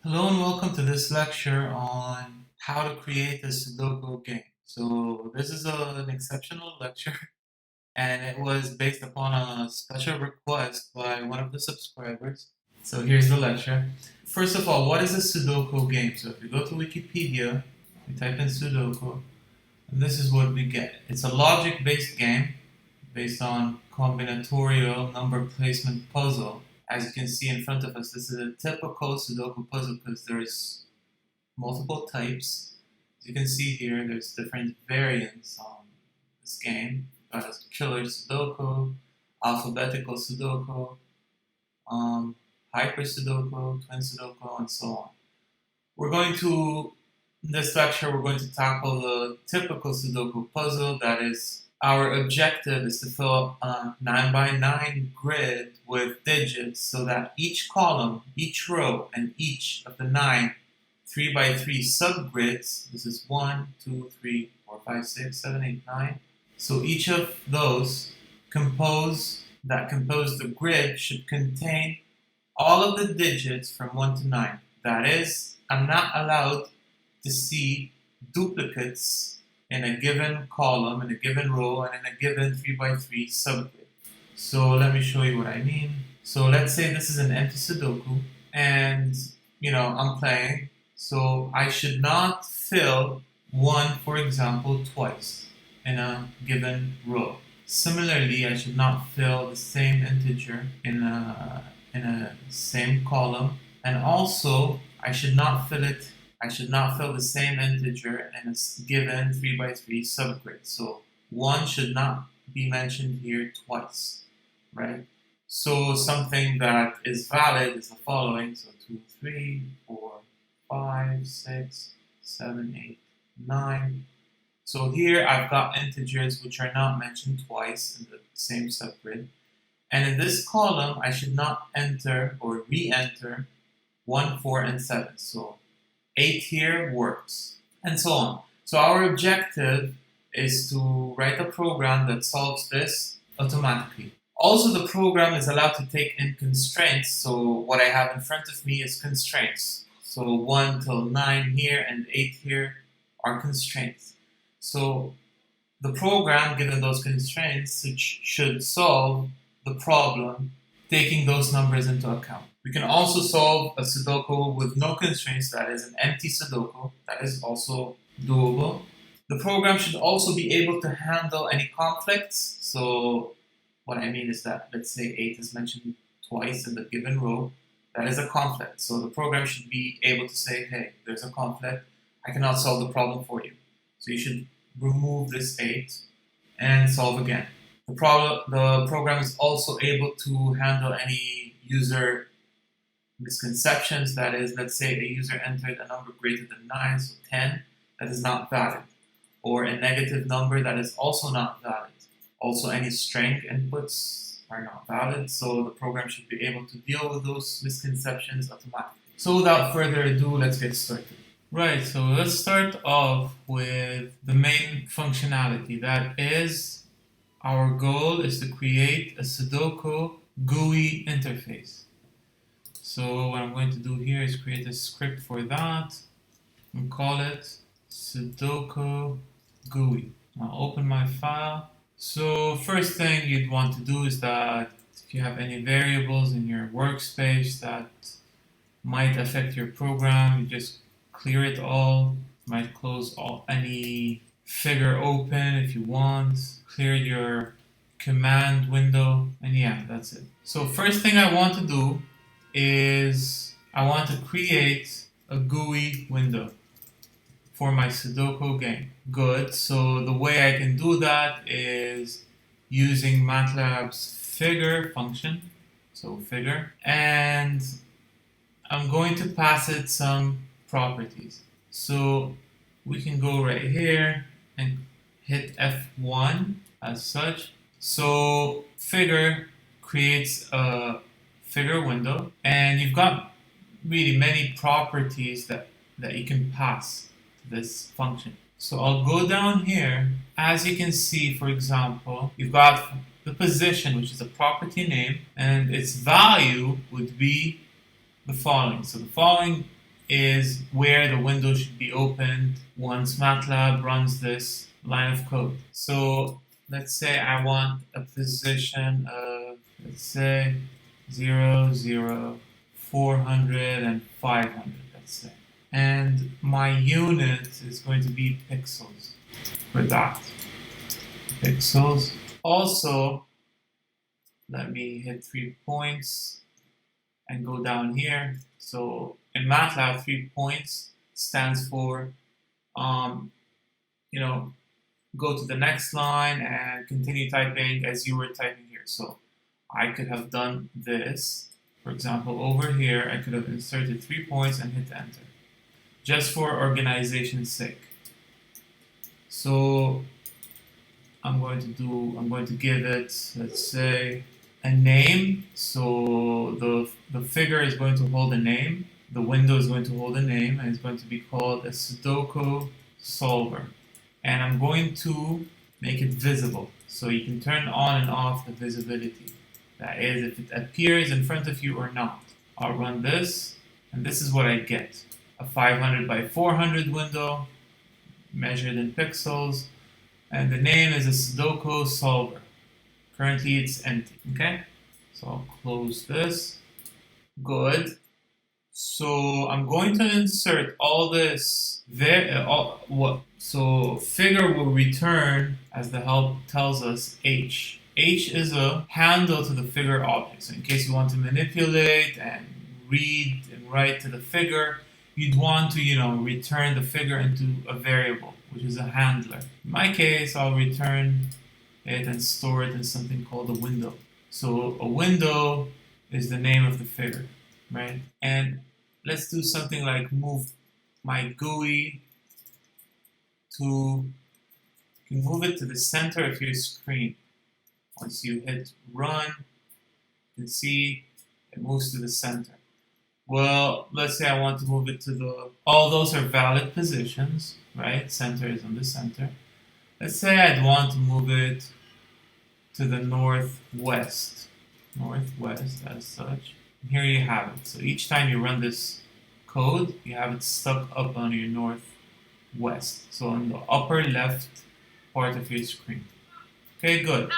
Hello and welcome to this lecture on how to create a Sudoku game. So this is an exceptional lecture and it was based upon a special request by one of the subscribers. So here's the lecture. First of all, what is a Sudoku game? So if you go to Wikipedia, you type in Sudoku, and this is what we get. It's a logic-based game based on combinatorial number placement puzzle. As you can see in front of us, this is a typical Sudoku puzzle because there's multiple types. As you can see here, there's different variants on this game. Got a killer Sudoku, alphabetical Sudoku, hyper Sudoku, twin Sudoku, and so on. In this lecture, we're going to tackle the typical Sudoku puzzle. That is, our objective is to fill a 9 by 9 grid with digits so that each column, each row, and each of the 9 3 by 3 subgrids, this is 1, 2, 3, 4, 5, 6, 7, 8, 9. So each of those that compose the grid should contain all of the digits from 1 to 9. That is, I'm not allowed to see duplicates in a given column, in a given row, and in a given 3 by 3 subgrid. So let me show you what I mean. So let's say this is an empty Sudoku, and I'm playing, so I should not fill 1, for example, twice in a given row. Similarly, I should not fill the same integer in a same column, and also I should not fill the same integer in a given 3 by 3 subgrid. So 1 should not be mentioned here twice, right? So something that is valid is the following. So 2, 3, 4, 5, 6, 7, 8, 9. So here I've got integers which are not mentioned twice in the same subgrid. And in this column, I should not enter or re-enter 1, 4, and 7. So 8 here works, and so on. So our objective is to write a program that solves this automatically. Also, the program is allowed to take in constraints. So what I have in front of me is constraints. So 1 till 9 here and 8 here are constraints. So the program, given those constraints, should solve the problem taking those numbers into account. We can also solve a Sudoku with no constraints, that is an empty Sudoku. That is also doable. The program should also be able to handle any conflicts. So what I mean is that, let's say 8 is mentioned twice in the given row. That is a conflict. So the program should be able to say, hey, there's a conflict. I cannot solve the problem for you. So you should remove this 8 and solve again. The program is also able to handle any user misconceptions. That is, let's say a user entered a number greater than 9, so 10, that is not valid. Or a negative number that is also not valid. Also, any string inputs are not valid, so the program should be able to deal with those misconceptions automatically. So without further ado, let's get started. Right, so let's start off with the main functionality. That is, our goal is to create a Sudoku GUI interface. So what I'm going to do here is create a script for that and call it Sudoku GUI. I'll open my file. So first thing you'd want to do is that if you have any variables in your workspace that might affect your program, you just clear it all. You might close any figure open if you want. Clear your command window, and yeah, that's it. So first thing I want to do is I want to create a GUI window for my Sudoku game. Good, so the way I can do that is using MATLAB's figure function, so figure, and I'm going to pass it some properties. So we can go right here and hit F1 as such. So figure creates a figure window, and you've got really many properties that you can pass to this function. So I'll go down here. As you can see, for example, you've got the position, which is a property name, and its value would be the following. So the following is where the window should be opened once MATLAB runs this line of code. So let's say I want a position of, let's say, 0, 0, 400, and 500, let's say. And my unit is going to be pixels for that. Pixels. Also, let me hit 3 points and go down here. So in MATLAB, 3 points stands for, go to the next line and continue typing as you were typing here. So I could have done this. For example, over here, I could have inserted 3 points and hit enter, just for organization's sake. So I'm going to give it, let's say, a name. So the figure is going to hold a name, the window is going to hold a name, and it's going to be called a Sudoku solver. And I'm going to make it visible, so you can turn on and off the visibility. That is, if it appears in front of you or not. I'll run this, and this is what I get. A 500 by 400 window, measured in pixels, and the name is a Sudoku solver. Currently it's empty, okay? So I'll close this. Good. So I'm going to insert all this there. So figure will return, as the help tells us, H. H is a handle to the figure object. So in case you want to manipulate and read and write to the figure, you'd want to, return the figure into a variable, which is a handler. In my case, I'll return it and store it in something called a window. So a window is the name of the figure, right? And let's do something like move my GUI to, you can move it to the center of your screen. Once you hit run, you can see it moves to the center. Well, let's say I want to move it to all those are valid positions, right? Center is on the center. Let's say I'd want to move it to the northwest as such. And here you have it. So each time you run this code, you have it stuck up on your northwest. So on the upper left part of your screen. Okay, good.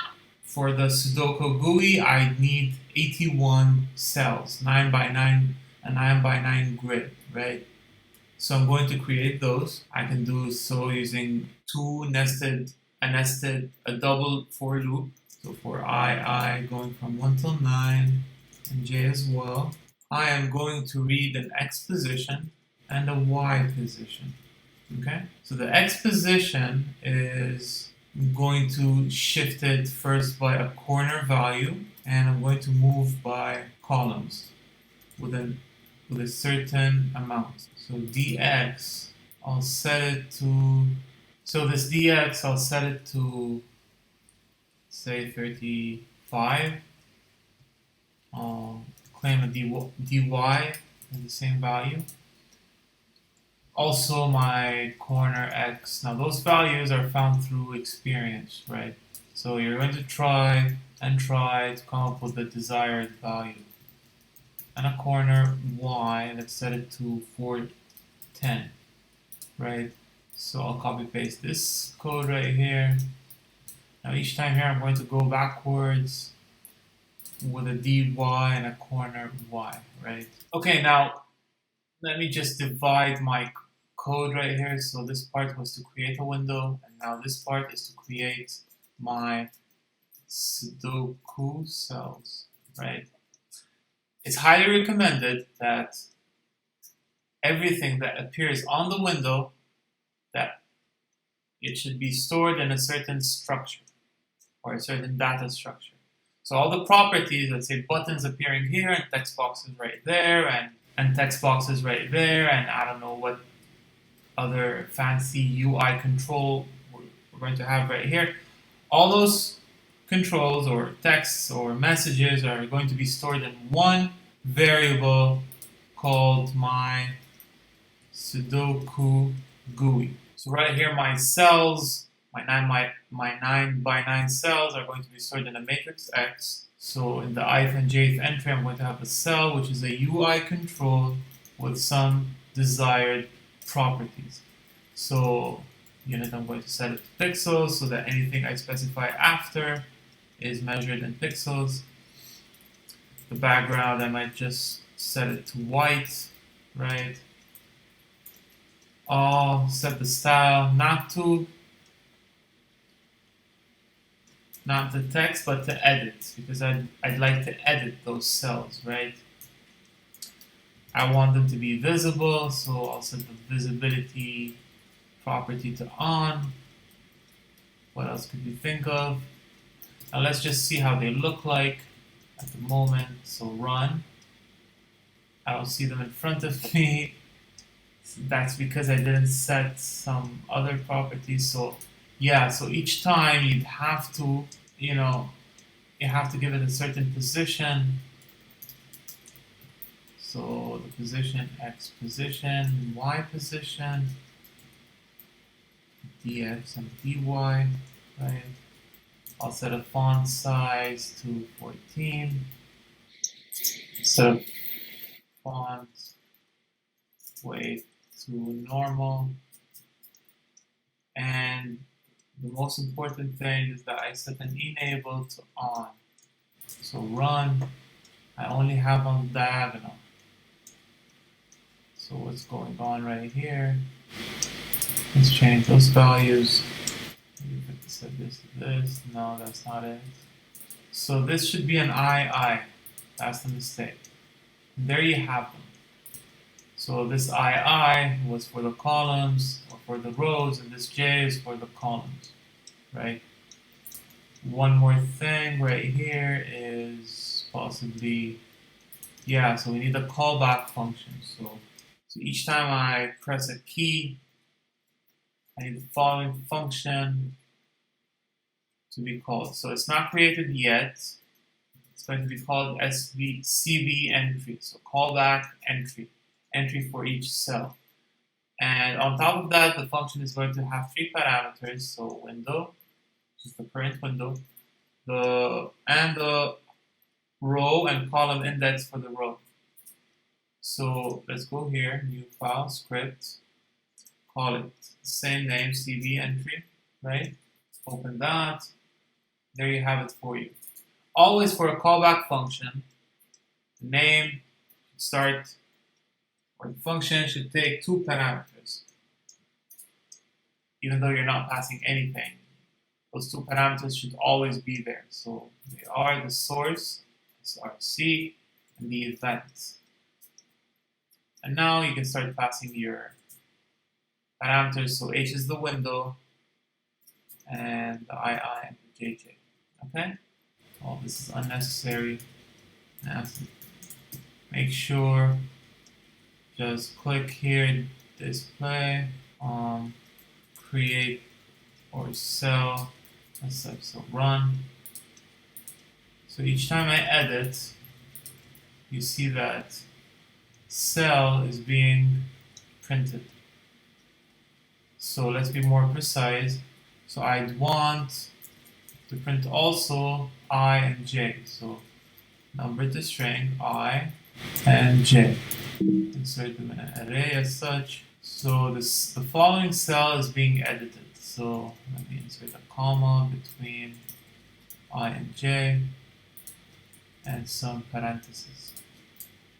For the Sudoku GUI, I need 81 cells, 9 by 9, a 9 by 9 grid, right? So I'm going to create those. I can do so using a double for loop. So for I going from 1 till 9, and j as well. I am going to read an x position and a y position. Okay? So the x position is going to shift it first by a corner value, and I'm going to move by columns with a certain amount. So dx, I'll set it to, say 35. I'll claim a dy in the same value. Also my corner x. Now those values are found through experience, right? So you're going to try to come up with the desired value. And a corner y, let's set it to 410, right? So I'll copy paste this code right here. Now each time here I'm going to go backwards with a dy and a corner y, right? Okay, now let me just divide my code right here. So this part was to create a window, and now this part is to create my Sudoku cells, right? It's highly recommended that everything that appears on the window, that it should be stored in a certain structure or a certain data structure. So all the properties, let's say buttons appearing here and text boxes right there and text boxes right there, and I don't know what other fancy UI control we're going to have right here. All those controls or texts or messages are going to be stored in one variable called my Sudoku GUI. So right here, my cells, my 9 by 9 cells are going to be stored in a matrix X. So in the ith and jth entry, I'm going to have a cell which is a UI control with some desired properties. So unit, I'm going to set it to pixels so that anything I specify after is measured in pixels. The background, I might just set it to white, right? I'll set the style not the text, but to edit, because I'd like to edit those cells, right? I want them to be visible, so I'll set the visibility property to on. What else could you think of? Now let's just see how they look like at the moment. So run. I don't see them in front of me. That's because I didn't set some other properties. So yeah, so each time you'd have to, you have to give it a certain position. So the position, X position, Y position, DX and DY, right? I'll set a font size to 14. Set a font weight to normal. And the most important thing is that I set an enable to on. So run, I only have on diagonal. So what's going on right here? Let's change those values. Maybe if I set this to this. No, that's not it. So this should be an II. That's the mistake. And there you have them. So this II was for the columns or for the rows, and this J is for the columns, right? One more thing right here is possibly, yeah, so we need a callback function. So each time I press a key, I need the following function to be called. So it's not created yet. It's going to be called cbEntry. So callback entry for each cell. And on top of that, the function is going to have 3 parameters. So window, which is the current window, and the row and column index for the row. So let's go here, new file, script, call it the same name, cbEntry, right? Open that. There you have it for you. Always for a callback function, the name should start, or the function should take 2 parameters. Even though you're not passing anything, those 2 parameters should always be there. So they are the source, src, and the event. And now you can start passing your parameters. So H is the window, and the II and the JJ. Okay? All this is unnecessary. Now, make sure, just click here, display, create or cell, so run. So each time I edit, you see that cell is being printed. So let's be more precise. So I'd want to print also I and J. So number to string I and J. Insert them in an array as such. So the following cell is being edited. So let me insert a comma between I and J and some parentheses.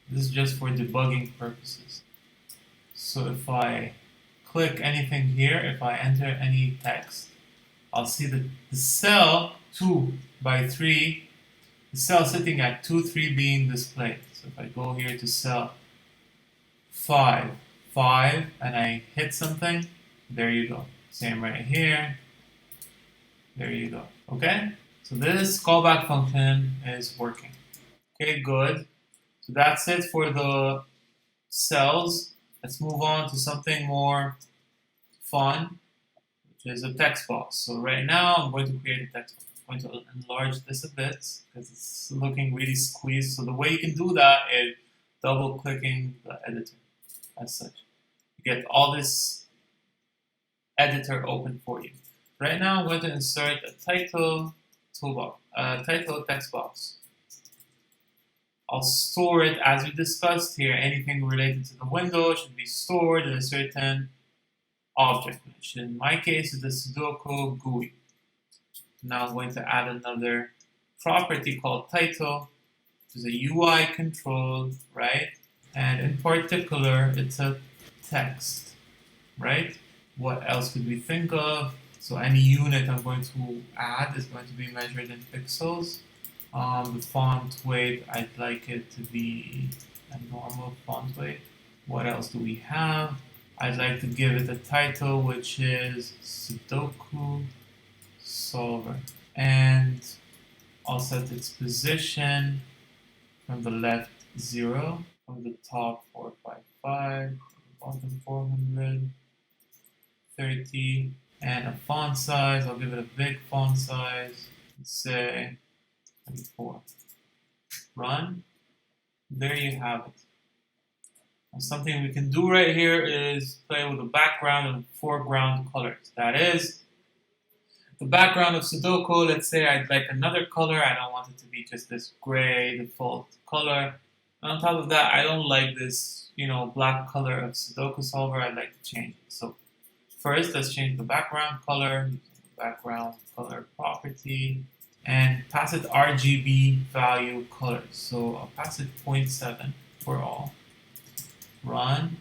This is just for debugging purposes. So if I click anything here, if I enter any text, I'll see that the cell 2 by 3, the cell sitting at 2, 3 being displayed. So if I go here to cell 5, and I hit something, there you go. Same right here. There you go. Okay? So this callback function is working. Okay, good. So that's it for the cells. Let's move on to something more fun, which is a text box. So right now I'm going to create a text box. I'm going to enlarge this a bit because it's looking really squeezed. So the way you can do that is double clicking the editor as such. You get all this editor open for you. Right now I'm going to insert a title toolbox, title text box. I'll store it as we discussed here. Anything related to the window should be stored in a certain object, which in my case is the Sudoku GUI. Now I'm going to add another property called title, which is a UI control, right? And in particular, it's a text, right? What else could we think of? So any unit I'm going to add is going to be measured in pixels. The font weight, I'd like it to be a normal font weight. What else do we have? I'd like to give it a title, which is Sudoku Solver. And I'll set its position from the left 0, from the top 455, bottom 430, and a font size. I'll give it a big font size. Let's say 24. Run. There you have it. Now, something we can do right here is play with the background and foreground colors. That is, the background of Sudoku, let's say I'd like another color. I don't want it to be just this gray default color. And on top of that, I don't like this, black color of Sudoku Solver. I'd like to change it. So first, let's change the background color, using the background color property, and pass it RGB value colors. So I'll pass it 0.7 for all. Run.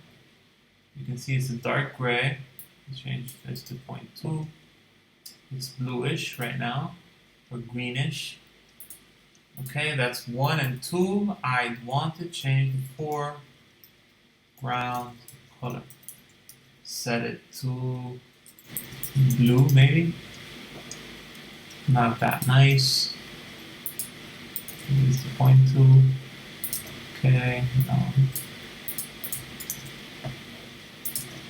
You can see it's a dark gray. Let's change this to 0.2. It's bluish right now, or greenish. Okay, that's 1 and 2. I want to change the foreground color. Set it to blue, maybe. Not that nice. Use the 0.2. Okay, no.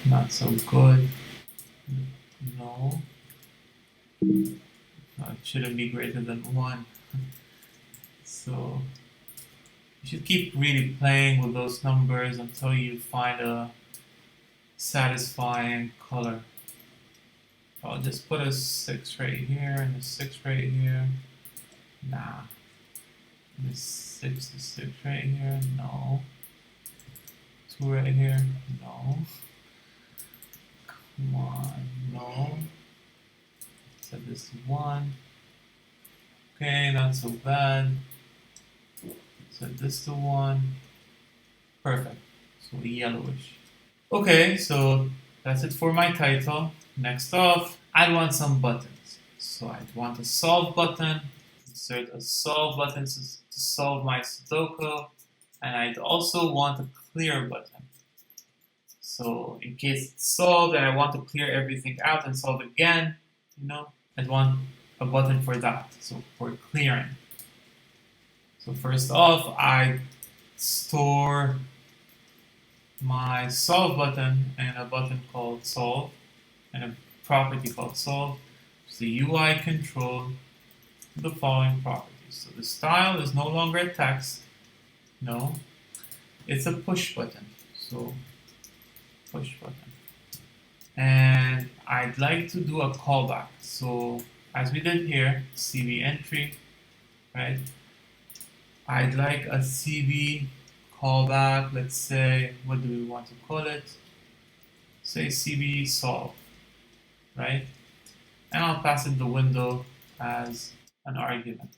Not so good. No. It shouldn't be greater than 1. So you should keep really playing with those numbers until you find a satisfying color. I'll just put a 6 right here and a 6 right here. Nah. The 6 right here. No. 2 right here. No. Come on. No. Set this to 1. Okay, not so bad. Set this to 1. Perfect. So yellowish. Okay, so that's it for my title. Next off, I want some buttons. So I want a solve button. Insert a solve button to solve my Sudoku. And I'd also want a clear button. So in case it's solved and I want to clear everything out and solve again, I'd want a button for that, so for clearing. So first off, I store my solve button and a button called solve and a property called solve. It's the UI control the following properties. So the style is no longer a text, no, it's a push button. So push button. And I'd like to do a callback. So as we did here, cbEntry, right? I'd like a cb callback. Let's say, what do we want to call it? Say cb solve, right? And I'll pass it the window as an argument.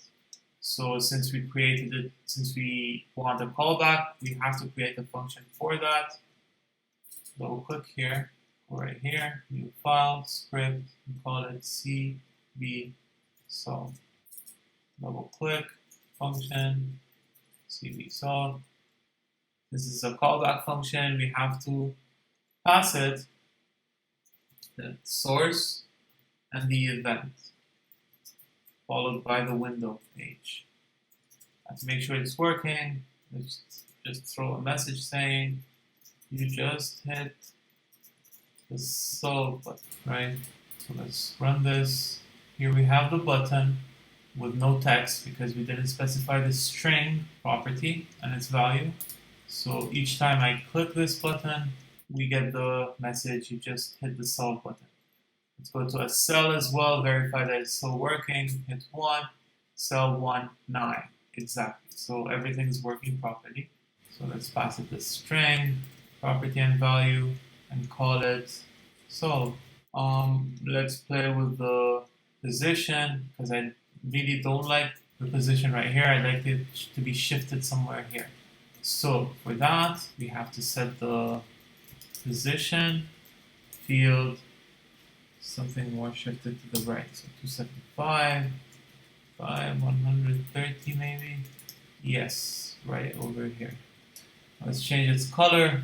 So since we created it, since we want a callback, we have to create a function for that. Double click here. Right here, new file, script, and call it cbSolve. Double click, function, cbSolve. This is a callback function. We have to pass it the source and the event, followed by the window page. To make sure it's working, let's just throw a message saying you just hit the solve button, right? So let's run this. Here we have the button with no text because we didn't specify the string property and its value. So each time I click this button, we get the message, you just hit the solve button. Let's go to a cell as well, verify that it's still working. Hit 1, cell 1, 9. exactly. So everything's working properly. So let's pass it the string, property and value, and call it solve. Let's play with the position because I really don't like the position right here. I'd like it to be shifted somewhere here. So for that, we have to set the position field something more shifted to the right. So 275, 130 maybe. Yes, right over here. Let's change its color.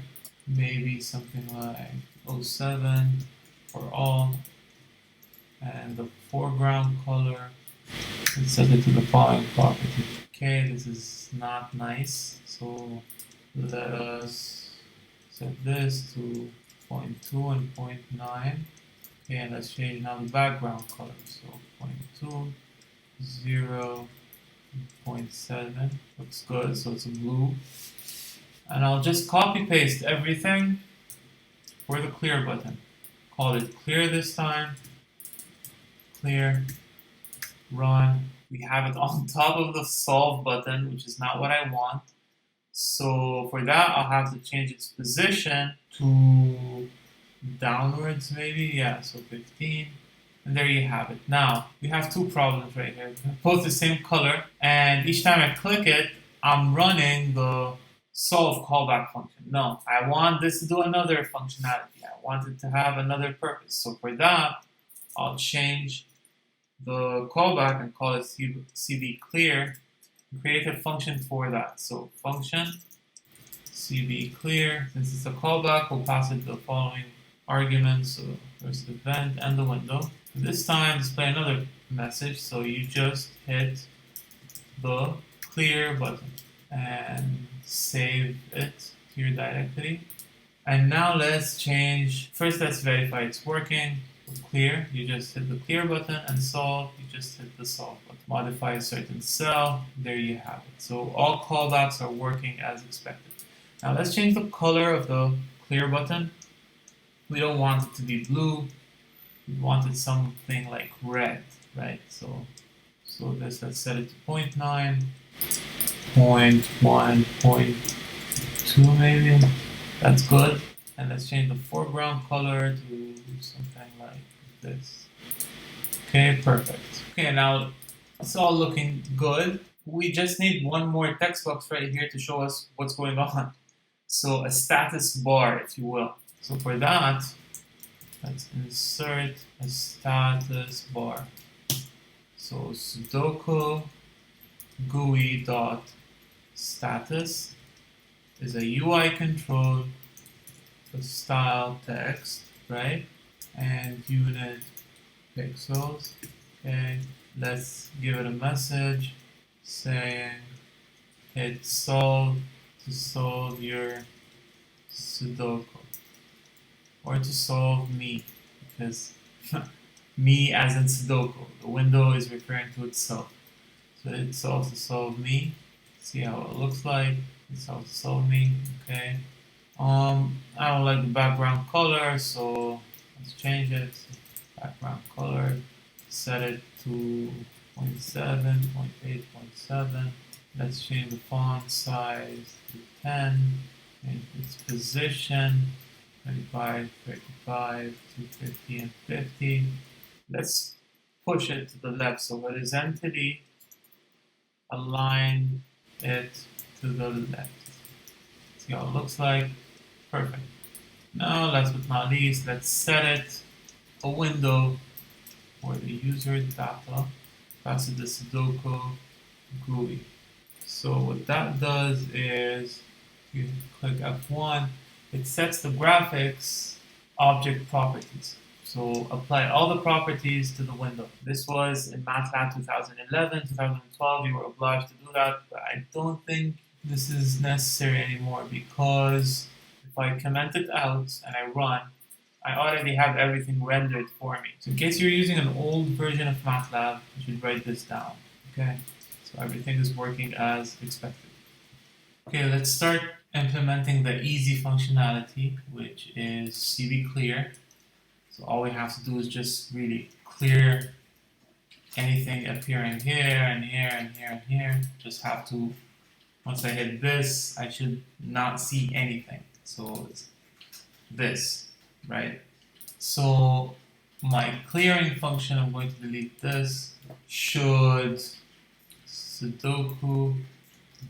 Maybe something like 07 for all. And the foreground color, let's set it to the following property. Okay, this is not nice. So let us set this to 0.2 and 0.9. Okay, and let's change now the background color. So 0.2, 0, 0.7. Looks good, so it's a blue. And I'll just copy paste everything for the clear button. Call it clear this time. Clear. Run. We have it on top of the solve button, which is not what I want. So for that, I'll have to change its position to downwards maybe. Yeah, so 15. And there you have it. Now, we have two problems right here. Both the same color. And each time I click it, I'm running the solve callback function. No, I want this to do another functionality. I want it to have another purpose. So for that, I'll change the callback and call it cbClear and create a function for that. So function cbClear, since it's a callback, we'll pass it the following arguments. So there's the event and the window. This time display another message, so you just hit the clear button and save it to your directory. And now let's change, first let's verify it's working. Clear, you just hit the clear button, and solve, you just hit the solve button. Modify a certain cell, there you have it. So all callbacks are working as expected. Now let's change the color of the clear button. We don't want it to be blue, we wanted something like red, right? So this, let's set it to 0.9, 0.1, 0.2 maybe, that's good. And let's change the foreground color to something like this. Okay, perfect. Okay, now it's all looking good. We just need one more text box right here to show us what's going on. So a status bar, if you will. So for that, let's insert a status bar. So Sudoku GUI dot status is a UI control, the style text, right? And unit pixels. Okay, let's give it a message saying hit solve to solve your Sudoku, or to solve me, because me as in Sudoku, the window is referring to itself. So it solves to solve me. See how it looks like. It solves to solve me. Okay. I don't like the background color, so let's change it. Background color, set it to 0.7, 0.8, 0.7. Let's change the font size to 10, and its position 25, 35, 250, and 50. Let's push it to the left, so with its entity, align it to the left. See how it looks like. Perfect. Now, last but not least, let's set it a window for the user data. Pass it the Sudoku GUI. So what that does is, you click F1, it sets the graphics object properties. So apply all the properties to the window. This was in MATLAB 2011, 2012, you were obliged to do that, but I don't think this is necessary anymore, because if I comment it out and I run, I already have everything rendered for me. So in case you're using an old version of MATLAB, you should write this down. Okay, so everything is working as expected. Okay, let's start implementing the easy functionality, which is cbClear. So all we have to do is just really clear anything appearing here and here and here and here. Just have to, once I hit this, I should not see anything. So it's this, right? So my clearing function, I'm going to delete this, should Sudoku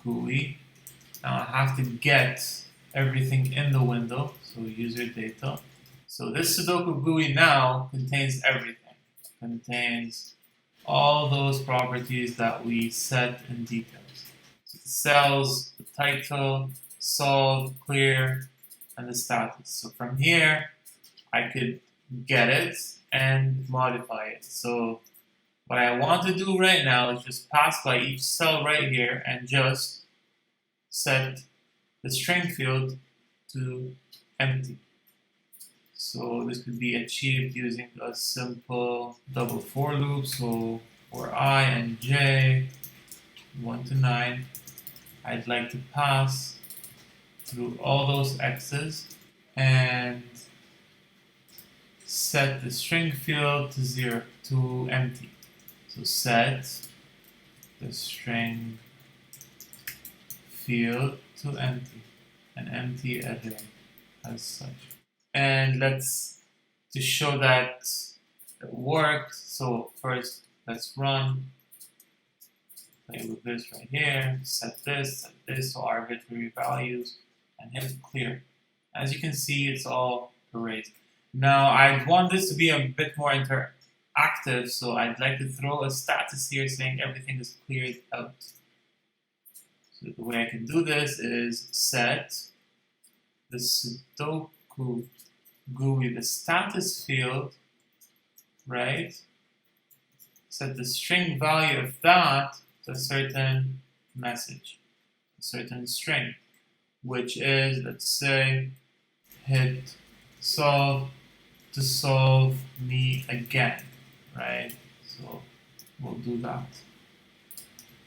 GUI. Now I have to get everything in the window, so user data. So this Sudoku GUI now contains everything. It contains all those properties that we set in details. So the cells, the title, solve, clear, and the status. So from here, I could get it and modify it. So what I want to do right now is just pass by each cell right here and just set the string field to empty. So this could be achieved using a simple double for loop. So for I and j, 1 to 9, I'd like to pass through all those x's and set the string field to 0, to empty. So set the string field to empty, and empty array as such. And to show that it worked, so first let's run, play with this right here, set this, so arbitrary values, and hit clear. As you can see, it's all erased. Now I want this to be a bit more interactive, so I'd like to throw a status here saying everything is cleared out. So the way I can do this is set the Sudoku GUI, the status field, right? Set the string value of that to a certain message, a certain string, which is, let's say, hit solve to solve me again, right? So we'll do that.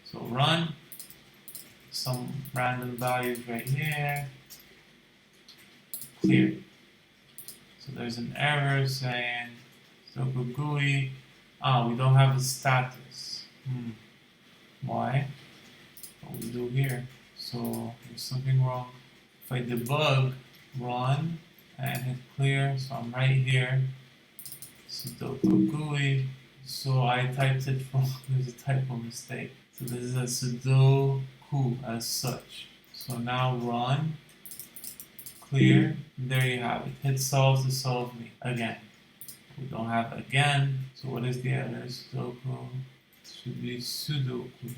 So run, some random values right here, clear. So there's an error saying Sudoku GUI, we don't have a status. Why? What we do here? So there's something wrong. If I debug, run, and hit clear, so I'm right here, Sudoku GUI, so I typed it wrong, there's a typo mistake. So this is a Sudoku as such. So now run, clear, and there you have it. Hit solve to solve me again. We don't have again, so what is the other? Sudoku, should be Sudoku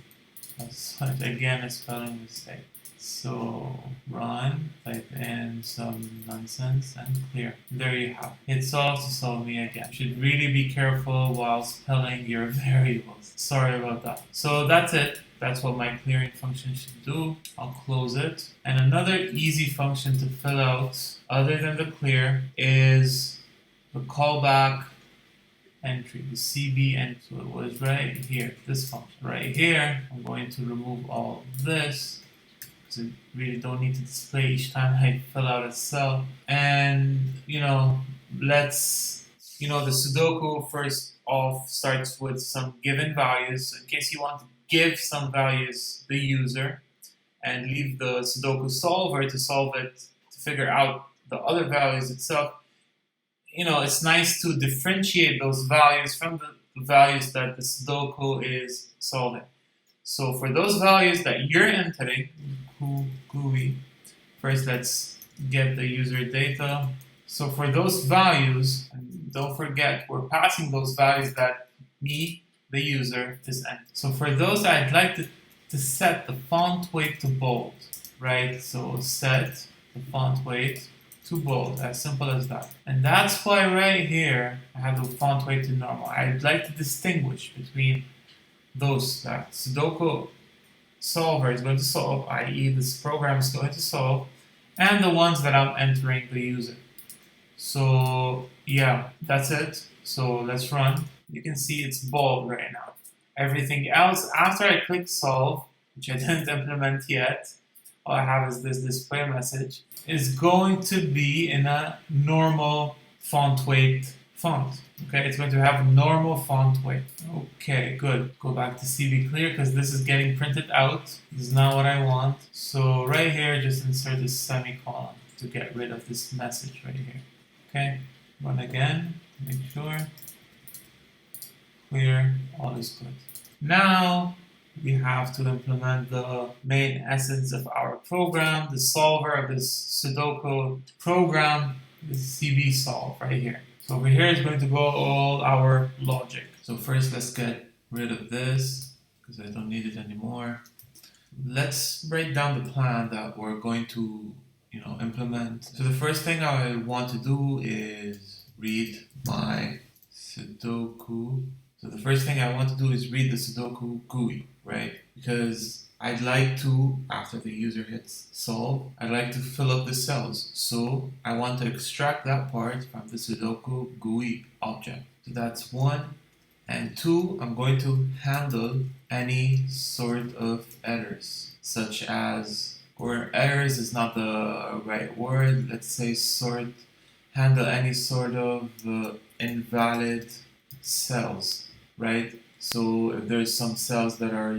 as such. Again, a spelling mistake. So run, type in some nonsense, and clear. There you have it. Hit solve to solve me again. You should really be careful while spelling your variables. Sorry about that. So that's it. That's what my clearing function should do. I'll close it. And another easy function to fill out, other than the clear, is the callback entry, the cbEntry. So it was right here, this function. Right here, I'm going to remove all of this, because I really don't need to display each time I fill out a cell. And, the Sudoku first off starts with some given values. So in case you want to give some values the user and leave the Sudoku solver to solve it, to figure out the other values itself, it's nice to differentiate those values from the values that the Sudoku is solving. So for those values that you're entering, GUI, first let's get the user data. So for those values, and don't forget, we're passing those values that me, the user, is entering. So for those, I'd like to set the font weight to bold, right? So set the font weight to bold, as simple as that. And that's why right here, I have the font weight to normal. I'd like to distinguish between those that Sudoku solver is going to solve, i.e. this program is going to solve, and the ones that I'm entering the user. So yeah, that's it. So let's run. You can see it's bold right now. Everything else, after I click solve, which I didn't implement yet, all I have is this display message, is going to be in a normal font weight font. Okay, it's going to have normal font weight. Okay, good. Go back to cbClear because this is getting printed out. This is not what I want. So right here, just insert a semicolon to get rid of this message right here. Okay, run again, make sure. Clear, all is good. Now we have to implement the main essence of our program, the solver of this Sudoku program, this cbSolve right here. So over here is going to go all our logic. So first let's get rid of this because I don't need it anymore. Let's write down the plan that we're going to implement. So the first thing I want to do is read my Sudoku. So the first thing I want to do is read the Sudoku GUI, right? Because I'd like to, after the user hits solve, I'd like to fill up the cells. So I want to extract that part from the Sudoku GUI object. So that's 1. And 2, I'm going to handle any sort of errors, such as, or errors is not the right word, let's say handle any sort of invalid cells, right? So if there's some cells that are,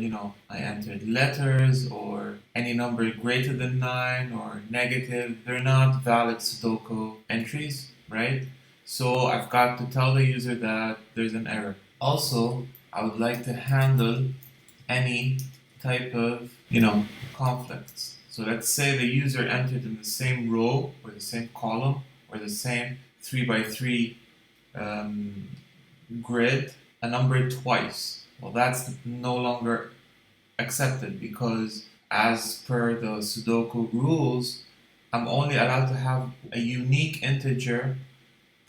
I entered letters or any number greater than 9 or negative, they're not valid Sudoku entries, right? So I've got to tell the user that there's an error. Also, I would like to handle any type of, conflicts. So let's say the user entered in the same row or the same column or the same 3x3 grid a number twice. Well, that's no longer accepted because as per the Sudoku rules, I'm only allowed to have a unique integer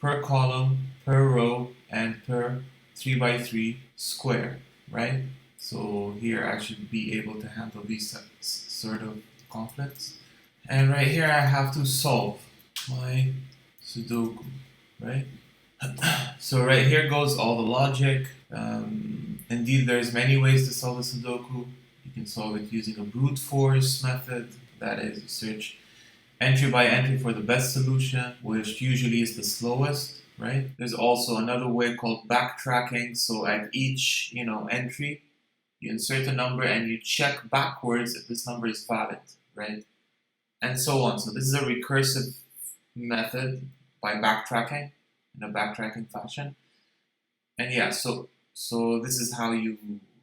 per column, per row, and per 3x3 square, right? So here I should be able to handle these sort of conflicts. And right here I have to solve my Sudoku, right? So right here goes all the logic. Indeed, there's many ways to solve a Sudoku. You can solve it using a brute force method. That is, you search entry by entry for the best solution, which usually is the slowest, right? There's also another way called backtracking. So at each, entry, you insert a number and you check backwards if this number is valid, right? And so on. So this is a recursive method by backtracking in a backtracking fashion. And yeah, so this is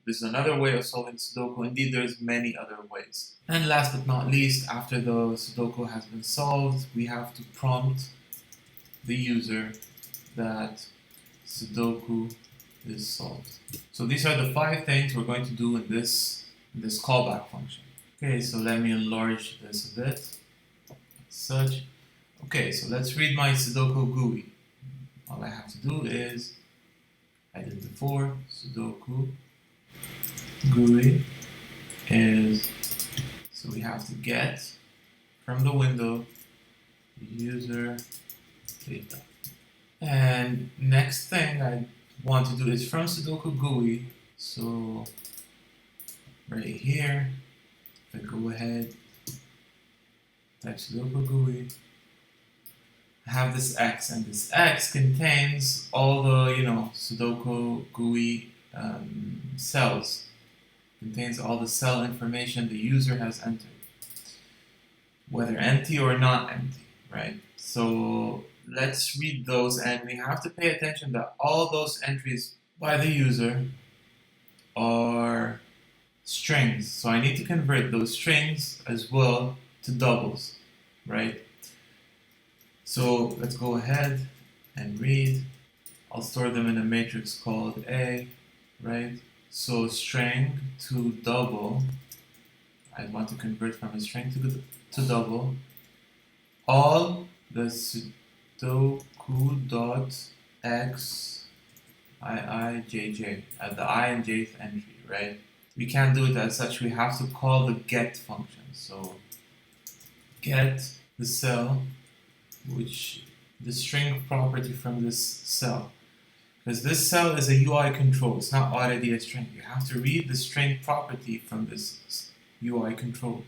this is another way of solving Sudoku. Indeed, there's many other ways. And last but not least, after the Sudoku has been solved, we have to prompt the user that Sudoku is solved. So these are the 5 things we're going to do in this callback function. Okay, so let me enlarge this a bit. Such. Okay, so let's read my Sudoku GUI. All I have to do is I did before, Sudoku GUI is, so we have to get from the window user data. And next thing I want to do is from Sudoku GUI, so right here, if I go ahead, type Sudoku GUI, I have this X, and this X contains all the, Sudoku GUI cells. Contains all the cell information the user has entered, whether empty or not empty, right? So let's read those, and we have to pay attention that all those entries by the user are strings. So I need to convert those strings as well to doubles, right? So let's go ahead and read. I'll store them in a matrix called A, right? So string to double, I want to convert from a string to double. All the Sudoku dot X IIJJ at the I and jth entry, right? We can't do it as such. We have to call the get function. So get the cell, which the string property from this cell, because this cell is a UI control. It's not already a string. You have to read the string property from this UI control.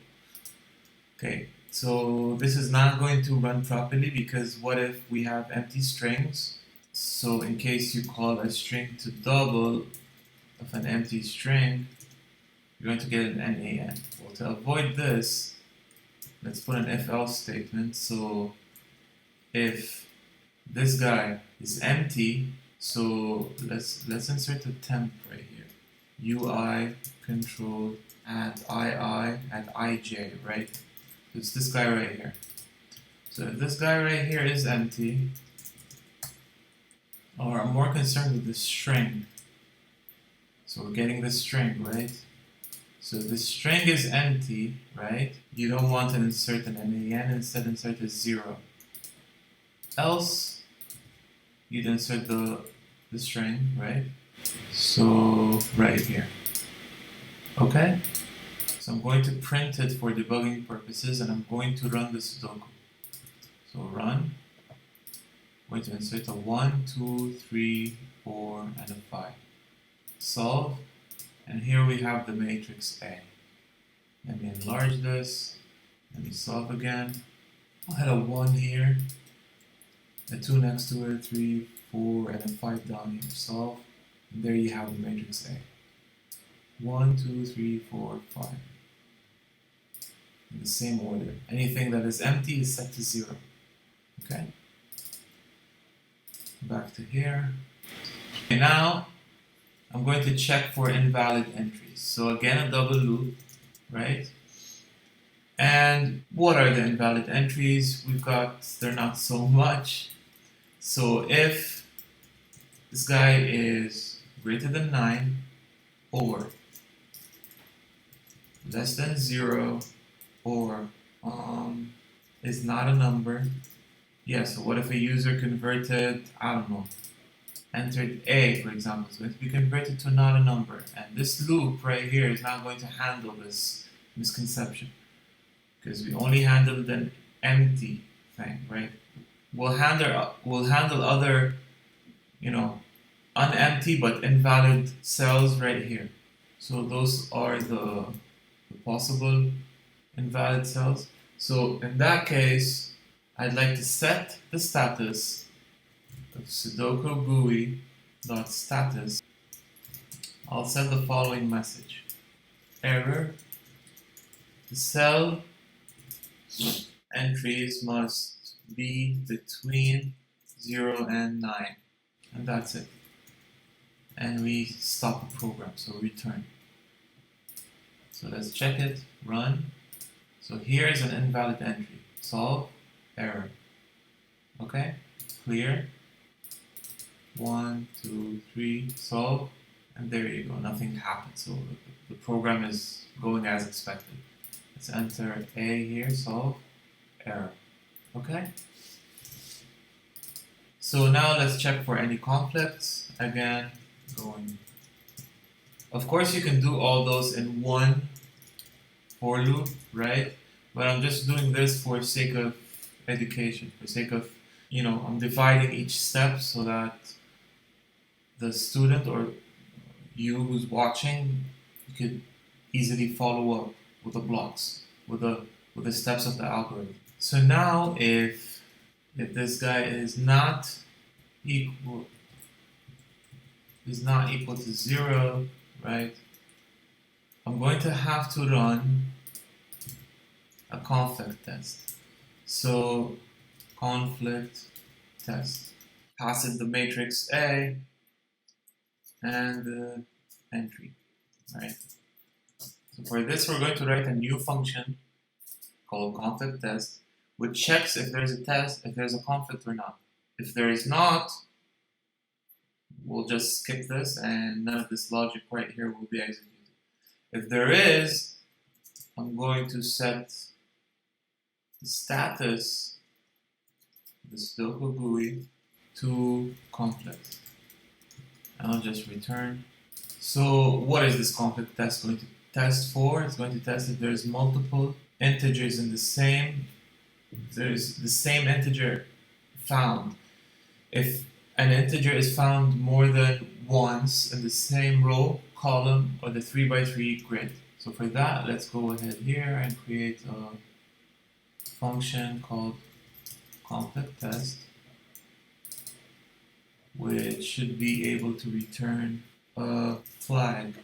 Okay, so this is not going to run properly because what if we have empty strings? So in case you call a string to double of an empty string, you're going to get an NaN. Well, to avoid this, let's put an if-else statement. So if this guy is empty, so let's insert a temp right here. UI control at II at ij, right? So it's this guy right here. So if this guy right here is empty, or I'm more concerned with the string. So we're getting the string, right? So if the string is empty, right? You don't want to insert an NaN, instead insert a 0. Else, you'd insert the string, right? So right here. Okay? So I'm going to print it for debugging purposes, and I'm going to run the Sudoku. So run. I'm going to insert a 1, 2, 3, 4, and a 5. Solve. And here we have the matrix A. Let me enlarge this. Let me solve again. I'll add a 1 here, a 2 next to it, 3, 4, and a 5 down here. Solve. And there you have the matrix A. 1, 2, 3, 4, 5. In the same order. Anything that is empty is set to 0. Okay? Back to here. Okay, now I'm going to check for invalid entries. So again, a double loop, right? And what are the invalid entries? We've got, they're not so much. So if this guy is greater than 9 or less than 0 or is not a number. Yeah, so what if a user converted, I don't know, entered A, for example, it's going to be converted to not a number. And this loop right here is not going to handle this misconception, because we only handled an empty thing, right? We'll handle other, unempty but invalid cells right here. So those are the possible invalid cells. So in that case, I'd like to set the status of Sudoku GUI dot status. I'll set the following message: error. The cell entries must be between 0 and 9, and that's it. And we stop the program, so return. So let's check it, run. So here is an invalid entry. Solve, error. Okay, clear. 1, 2, 3, solve, and there you go, nothing happened. So the program is going as expected. Let's enter A here, solve, error. Okay? So now let's check for any conflicts. Again, going. Of course, you can do all those in one for loop, right? But I'm just doing this for sake of education, for sake of, I'm dividing each step so that the student or you who's watching, you could easily follow up with the blocks, with the steps of the algorithm. So now if this guy is not equal to 0, right? I'm going to have to run a conflict test. So conflict test, pass it the matrix A and the entry, right? So for this, we're going to write a new function called conflict test, which checks if there's a conflict or not. If there is not, we'll just skip this and none of this logic right here will be executed. If there is, I'm going to set the status of the Sudoku GUI to conflict. And I'll just return. So what is this conflict test going to test for? It's going to test if there's multiple integers in the same integer found. If an integer is found more than once in the same row, column, or the 3x3 grid. So for that, let's go ahead here and create a function called conflict test, which should be able to return a flag.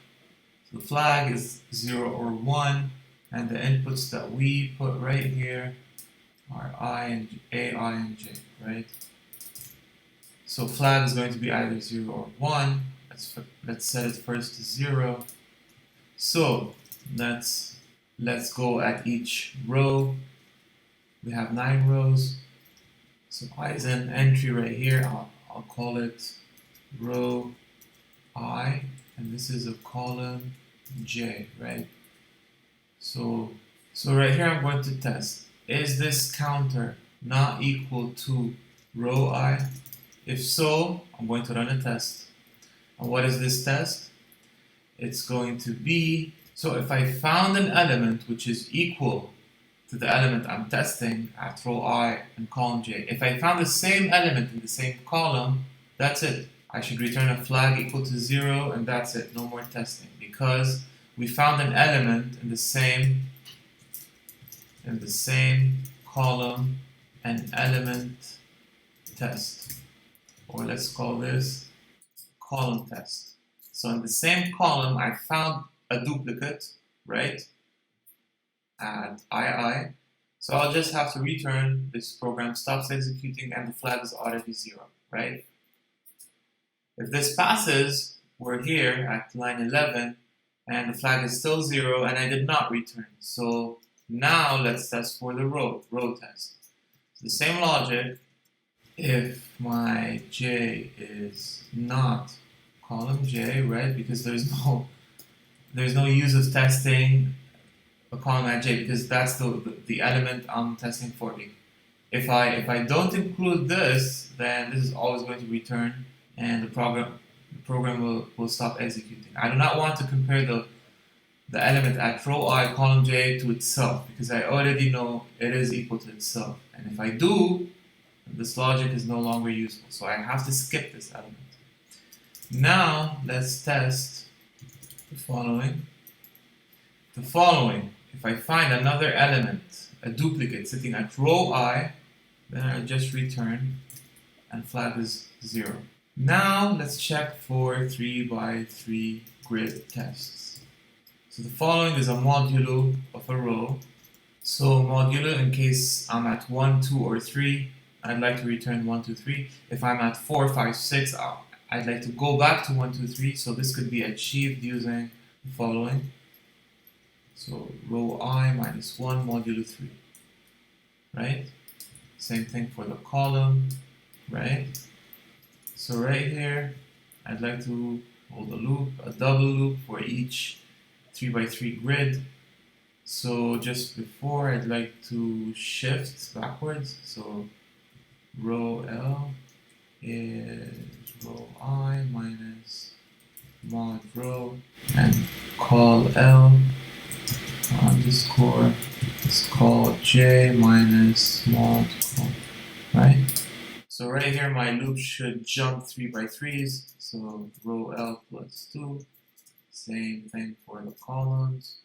So the flag is 0 or 1, and the inputs that we put right here are A, I, and J, right? So flag is going to be either 0 or 1. Let's set it first to 0. So let's go at each row. We have 9 rows. So I is an entry right here. I'll call it row I, and this is a column J, right? So right here I'm going to test. Is this counter not equal to row I? If so, I'm going to run a test. And what is this test? It's going to be, so if I found an element which is equal to the element I'm testing at row I and column J, if I found the same element in the same column, that's it. I should return a flag equal to 0, and that's it. No more testing, because we found an element in the same column and element test, or let's call this column test. So in the same column, I found a duplicate, right, at II. So I'll just have to return this program stops executing and the flag is already 0, right? If this passes, we're here at line 11 and the flag is still 0 and I did not return. So now let's test for the row test. The same logic. If my J is not column J, right, because there's no use of testing a column at J, because that's the element I'm testing for me. If I don't include this, then this is always going to return and the program will stop executing. I do not want to compare the element at row I column J to itself, because I already know it is equal to itself. And if I do, this logic is no longer useful. So I have to skip this element. Now let's test the following. If I find another element, a duplicate sitting at row I, then I just return and flag is 0. Now let's check for 3x3 grid tests. So the following is a modulo of a row. So modulo, in case I'm at 1, 2, or 3, I'd like to return 1, 2, 3. If I'm at 4, 5, 6, I'd like to go back to 1, 2, 3. So this could be achieved using the following. So row I minus 1 modulo 3, right? Same thing for the column, right? So right here, I'd like to hold a loop, a double loop for each 3x3 grid. So just before, I'd like to shift backwards. So row L is row I minus mod row, and call L underscore is called J minus mod call, right? So right here my loop should jump 3x3s, so row L plus 2, same thing for the columns.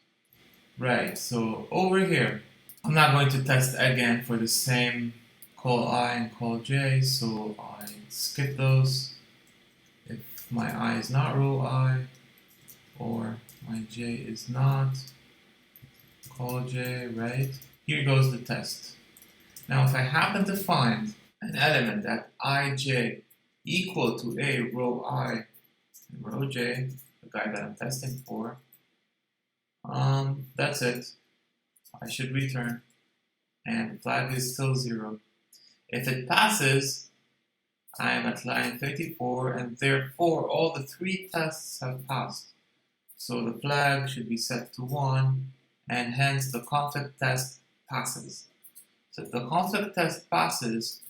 Right, so over here, I'm not going to test again for the same call I and call J, so I skip those. If my I is not row I, or my J is not call J, right? Here goes the test. Now if I happen to find an element at ij equal to a row I and row J, the guy that I'm testing for, that's it. I should return, and the flag is still 0. If it passes, I am at line 34, and therefore all the 3 tests have passed. So the flag should be set to 1, and hence the conflict test passes. So if the conflict test passes,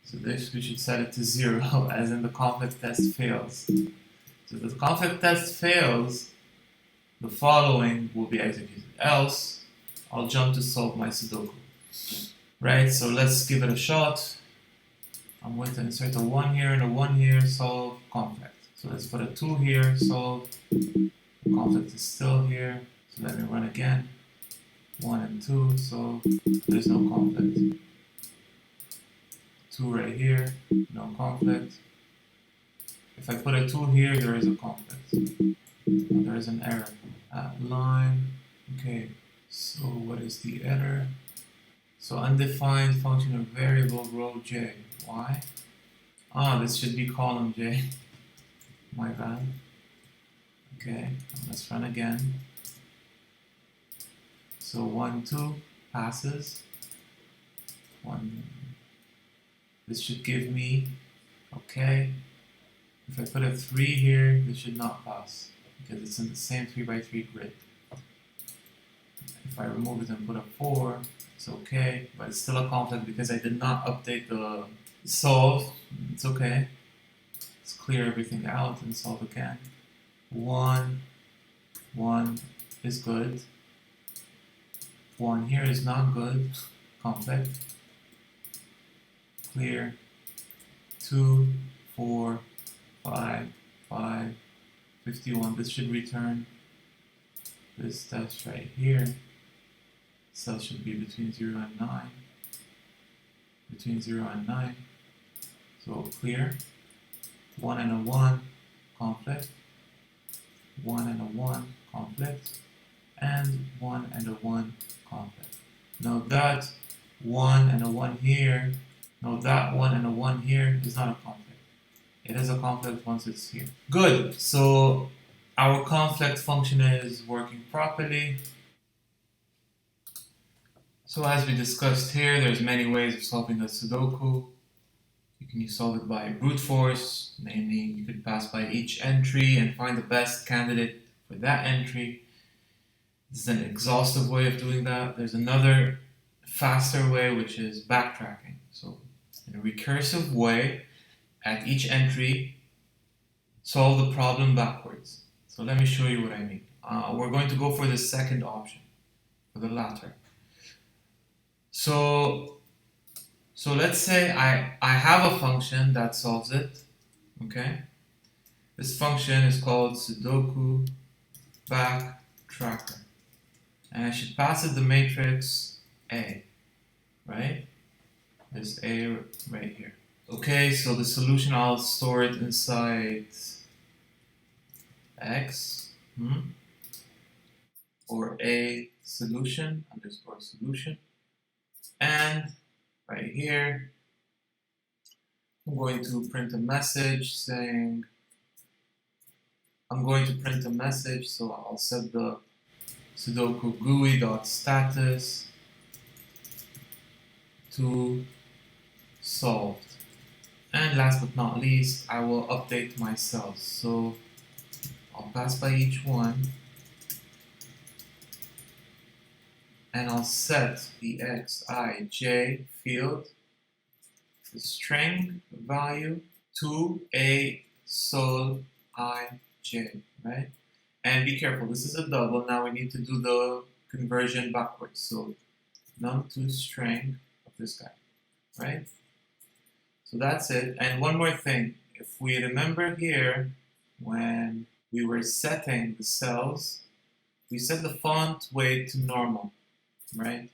so this we should set it to 0, as in the conflict test fails. So if the conflict test fails, the following will be executed. Else, I'll jump to solve my Sudoku. Right, so let's give it a shot. I'm going to insert a 1 here and a 1 here, solve conflict. So let's put a 2 here, solve. The conflict is still here, so let me run again. 1 and 2, so there's no conflict. 2 right here, no conflict. If I put a 2 here, there is a conflict. There is an error. At line, okay, so what is the error? So undefined function of variable row j. Why? Ah, this should be column j. My bad. Okay, let's run again. So 1, 2 passes. 1. This should give me, okay. If I put a 3 here, this should not pass because it's in the same 3 by 3 grid. If I remove it and put a 4, it's okay, but it's still a conflict because I did not update the solve. It's okay. Let's clear everything out and solve again. 1, 1 is good. 1 here is not good. Conflict. Clear. 2, 4, 5, 5, 51. This should return this test right here. Cell should be between 0 and 9. Between 0 and 9. So clear. 1 and a 1, conflict. 1 and a 1, conflict. And 1 and a 1, conflict. Now that 1 and a 1 here, no, that 1 and a 1 here is not a conflict. It is a conflict once it's here. Good, so our conflict function is working properly. So as we discussed here, there's many ways of solving the Sudoku. You can solve it by brute force, namely you could pass by each entry and find the best candidate for that entry. This is an exhaustive way of doing that. There's another faster way, which is backtracking. So in a recursive way, at each entry, solve the problem backwards. So let me show you what I mean. We're going to go for the second option, for the latter. So let's say I have a function that solves it, okay? This function is called Sudoku Backtracker. And I should pass it the matrix A, right? There's A right here. Okay, so the solution, I'll store it inside X, or A solution underscore solution. And right here, I'm going to print a message saying, so I'll set the Sudoku GUI.status to solved. And last but not least, I will update my cells. So I'll pass by each one, and I'll set the xij field, the string value, to a sol ij, right? And be careful, this is a double. Now we need to do the conversion backwards. So num to string of this guy, right? So that's it. And one more thing, if we remember here, when we were setting the cells, we set the font weight to normal, right?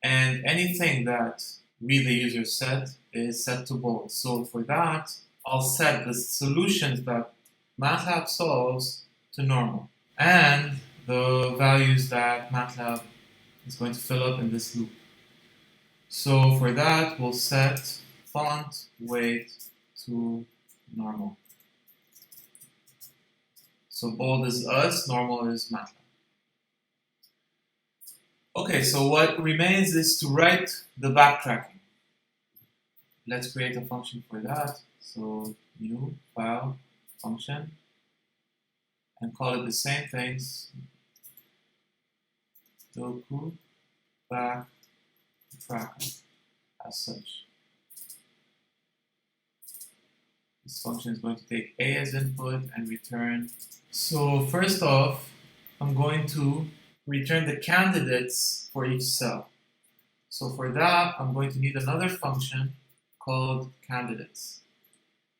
And anything that we, the user, set is set to bold. So for that, I'll set the solutions that MATLAB solves to normal, and the values that MATLAB is going to fill up in this loop. So for that, we'll set font weight to normal. So bold is us, normal is MATLAB. Okay, so what remains is to write the backtracking. Let's create a function for that. So new file function, and call it the same things, Sudoku Backtrack, as such. This function is going to take A as input and return. So first off, I'm going to return the candidates for each cell. So for that, I'm going to need another function called candidates.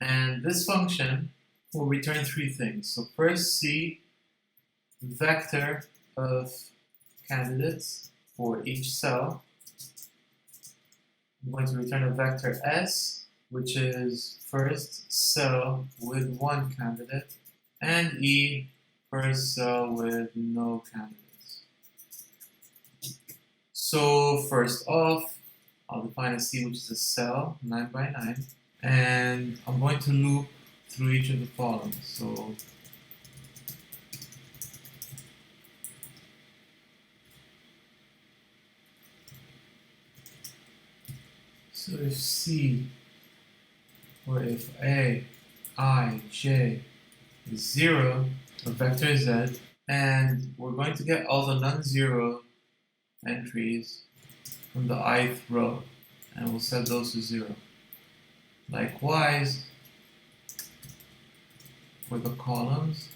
And this function will return three things. So first, see vector of candidates for each cell. I'm going to return a vector S, which is first cell with one candidate, and E, first cell with no candidates. So first off, I'll define a C, which is a cell 9 by 9, and I'm going to loop through each of the columns. So if C, or if A, I, J is 0, a vector Z, and we're going to get all the non-zero entries from the ith row, and we'll set those to 0. Likewise, for the columns,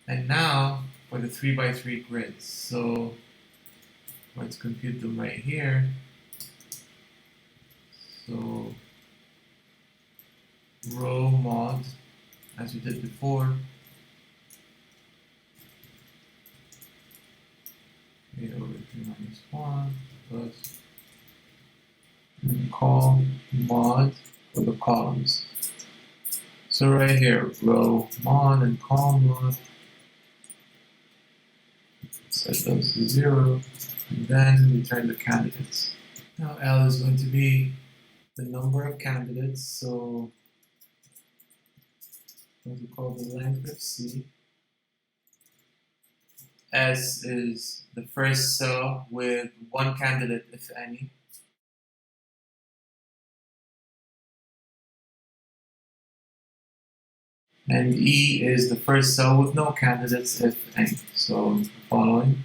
and now for the 3 by 3 grids. So let's compute them right here. So row mod, as we did before, A over 3 minus 1 plus, and call mod for the columns. So right here, row mod and call mod, set those to 0, and then return the candidates. Now L is going to be the number of candidates, so what we call the length of C. S is the first cell with one candidate, if any. And E is the first cell with no candidates, if any. So the following.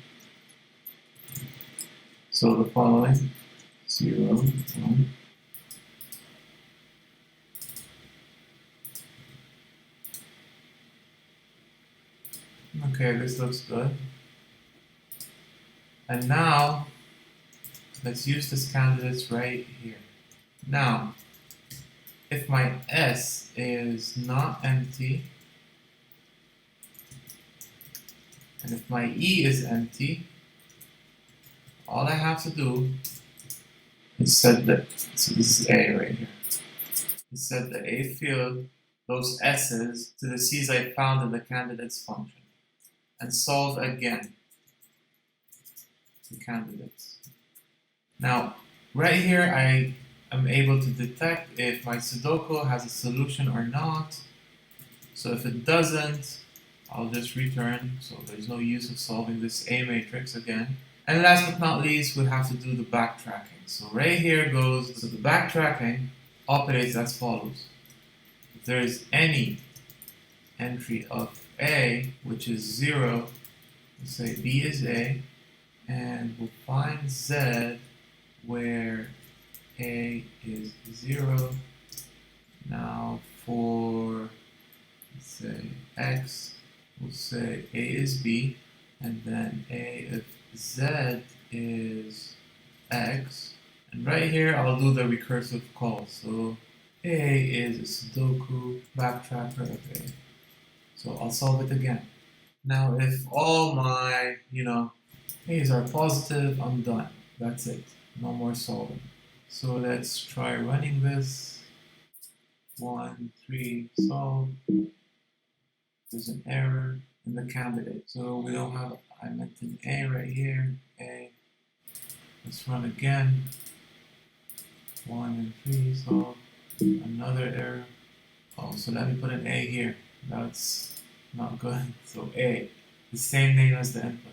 0, 1. Okay, this looks good. And now, let's use this candidates right here. Now, if my S is not empty, and if my E is empty, all I have to do is set the, so this is A right here, is set the A field, those S's, to the C's I found in the candidates function, and solve again the candidates. Now, right here I am able to detect if my Sudoku has a solution or not. So if it doesn't, I'll just return, so there's no use of solving this A matrix again. And last but not least, we have to do the backtracking. So right here goes, so the backtracking operates as follows. If there is any entry of A, which is 0, we'll say B is A, and we'll find Z where A is 0. Now for, let's say, X, we'll say A is B, and then A if Z is X. And right here, I'll do the recursive call. So A is a Sudoku backtracker of A. So I'll solve it again. Now if all my, A's are positive, I'm done. That's it. No more solving. So let's try running this. 1, 3, solve. There's an error in the candidate. So we don't have, I meant an A right here. A. Let's run again. 1 and 3, solve. Another error. Oh, so let me put an A here. That's not good. So A, the same name as the input.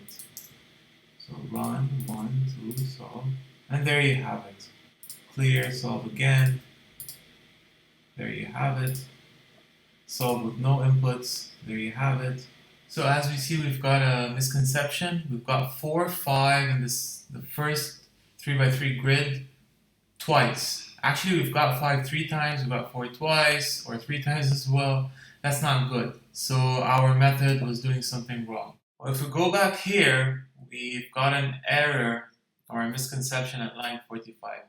So run, 1, 2, solve. And there you have it. Clear, solve again. There you have it. Solve with no inputs. There you have it. So as we see, we've got a misconception. We've got 4, 5 in the first 3 by 3 grid twice. Actually, we've got 5 3 times, we've got 4 twice, or 3 times as well. That's not good. So our method was doing something wrong. Well, if we go back here, we've got an error or a misconception at line 45.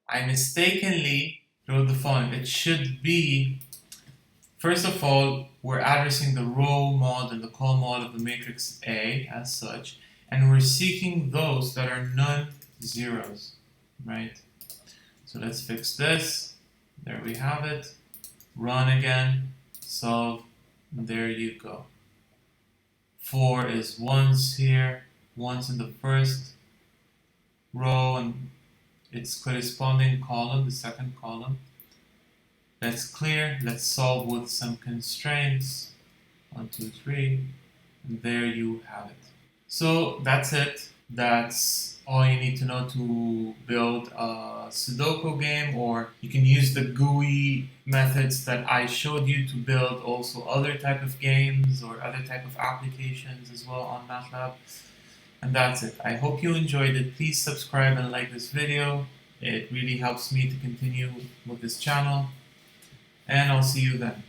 I mistakenly wrote the following. It should be, first of all, we're addressing the row mod and the call mod of the matrix A as such, and we're seeking those that are zeros, right? So let's fix this. There we have it. Run again, solve, and there you go. 4 is ones here, ones in the first row and its corresponding column, the second column. Let's clear, let's solve with some constraints. 1, 2, 3, and there you have it. So that's it. That's all you need to know to build a Sudoku game, or you can use the GUI methods that I showed you to build also other type of games or other type of applications as well on MATLAB. And that's it. I hope you enjoyed it. Please subscribe and like this video. It really helps me to continue with this channel. And I'll see you then.